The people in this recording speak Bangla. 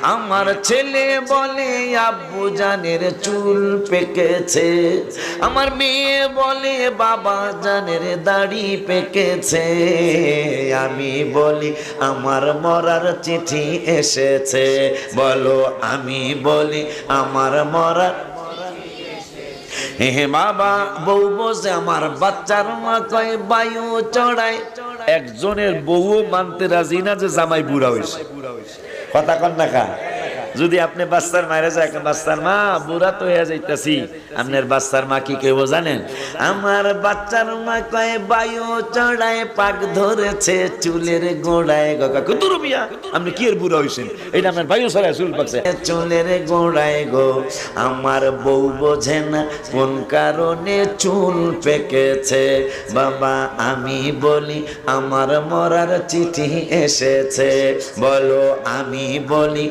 আমার ছেলে বলে আব্বু জানের চুল পেকেছে, আমার মেয়ে বলে বাবা জানের দাড়ি পেকেছে। আমি বলি আমার মরার চিঠি এসেছে, বলো আমি বলি আমার মরার। হে বাবা বউ বসে আমার বাচ্চার মা কয় বায়ু চড়ায়। একজনের বউ মানতে রাজি না যে জামাই বুড়া হয়েছে। কথা কন না কা? যদি আপনি বাচ্চার মায়েরা যায়, বাচ্চার মা বুড়া তো হয়ে যাইতাছি, আপনার বাচ্চার মা কি কেউ জানেন? আমার বাচ্চার মা কয় বায়ু চড়ায়, পাক ধরেছে চুলের গোড়ায়। দূর মিয়া, আপনি কি এর বুড়া হইছেন? এটা আপনার বায়ু ছড়ায় চুল পাকছে চুলের গোড়ায় গো। আমার বউ বোঝে না কোন কারণে চুল পেকেছে। বাবা আমি বলি আমার মরার চিঠি এসেছে, বলো আমি বলি